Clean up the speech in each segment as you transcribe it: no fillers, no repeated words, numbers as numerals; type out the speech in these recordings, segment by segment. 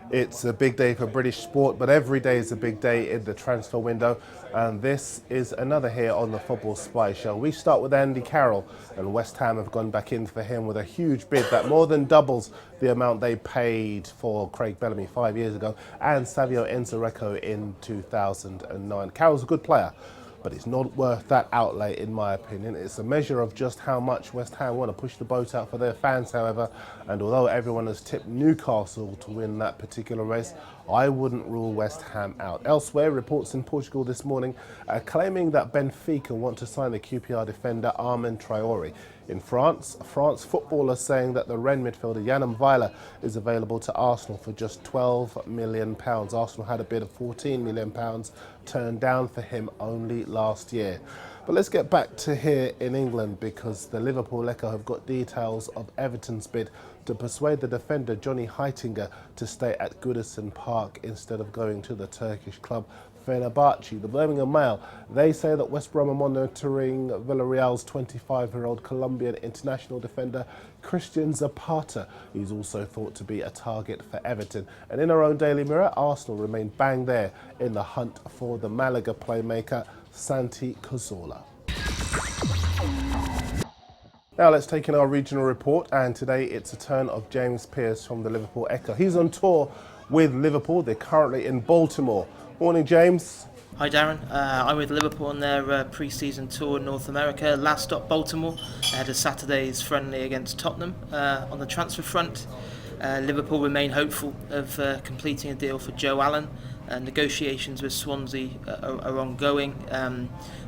It's a big day for British sport, but every day is a big day in the transfer window. And this is another here on the Football Spy show. We start with Andy Carroll, and West Ham have gone back in for him with a huge bid that more than doubles the amount they paid for Craig Bellamy 5 years ago and Savio Enzareko in 2009. Carroll's a good player, but it's not worth that outlay in my opinion. It's a measure of just how much West Ham want to push the boat out for their fans, however, and although everyone has tipped Newcastle to win that particular race, I wouldn't rule West Ham out. Elsewhere, reports in Portugal this morning are claiming that Benfica want to sign the QPR defender Armand Traoré. In France football are saying that the Rennes midfielder Yann Weiler is available to Arsenal for just £12 million. Arsenal had a bid of £14 million turned down for him only last year. But let's get back to here in England, because the Liverpool Echo have got details of Everton's bid to persuade the defender Johnny Heitinga to stay at Goodison Park instead of going to the Turkish club Fenerbahce. The Birmingham Mail, they say that West Brom are monitoring Villarreal's 25-year-old Colombian international defender Christian Zapata. He's also thought to be a target for Everton. And in our own Daily Mirror, Arsenal remain bang there in the hunt for the Malaga playmaker Santi Cazorla. Now let's take in our regional report, and today it's a turn of James Pearce from the Liverpool Echo. He's on tour with Liverpool. They're currently in Baltimore. Morning, James. Hi Darren, I'm with Liverpool on their pre-season tour in North America. Last stop Baltimore, ahead of Saturday's friendly against Tottenham. On the transfer front, Liverpool remain hopeful of completing a deal for Joe Allen. Negotiations with Swansea are ongoing.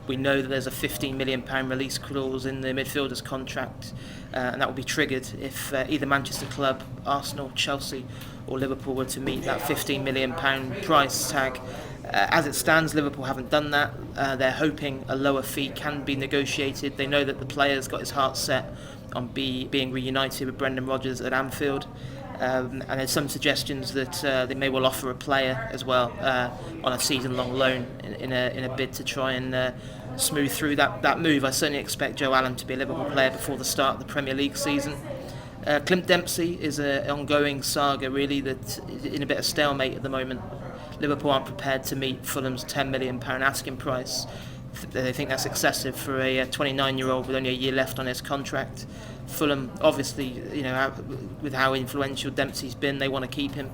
We know that there's a £15 million release clause in the midfielder's contract, and that will be triggered if either Manchester club, Arsenal, Chelsea or Liverpool were to meet that £15 million price tag. As it stands, Liverpool haven't done that. They're hoping a lower fee can be negotiated. They know that the player's got his heart set on being reunited with Brendan Rodgers at Anfield. And there's some suggestions that they may well offer a player as well on a season-long loan in a bid to try and smooth through that move. I certainly expect Joe Allen to be a Liverpool player before the start of the Premier League season. Clint Dempsey is an ongoing saga, really, that's in a bit of stalemate at the moment. Liverpool aren't prepared to meet Fulham's £10 million asking price. They think that's excessive for a 29-year-old with only a year left on his contract. Fulham, obviously, with how influential Dempsey's been, they want to keep him.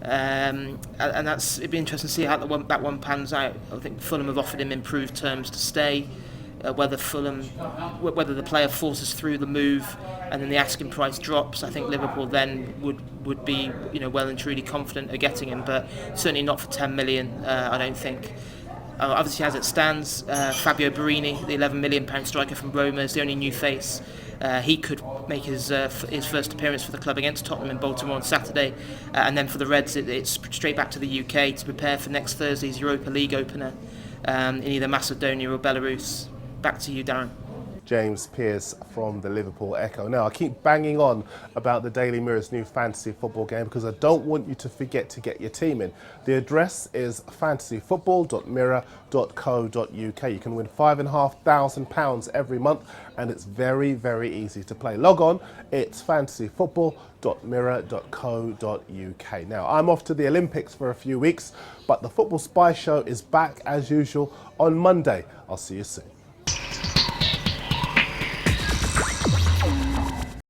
And it'd be interesting to see how that one pans out. I think Fulham have offered him improved terms to stay. Whether the player forces through the move and then the asking price drops, I think Liverpool then would be well and truly confident of getting him, but certainly not for 10 million. I don't think. Obviously, as it stands, Fabio Borini, the £11 million striker from Roma, is the only new face. He could make his first appearance for the club against Tottenham in Baltimore on Saturday, and then for the Reds it's straight back to the UK to prepare for next Thursday's Europa League opener in either Macedonia or Belarus. Back to you, Darren. James Pearce from the Liverpool Echo. Now, I keep banging on about the Daily Mirror's new fantasy football game because I don't want you to forget to get your team in. The address is fantasyfootball.mirror.co.uk. You can win £5,500 every month, and it's very, very easy to play. Log on, it's fantasyfootball.mirror.co.uk. Now, I'm off to the Olympics for a few weeks, but the Football Spy show is back as usual on Monday. I'll see you soon.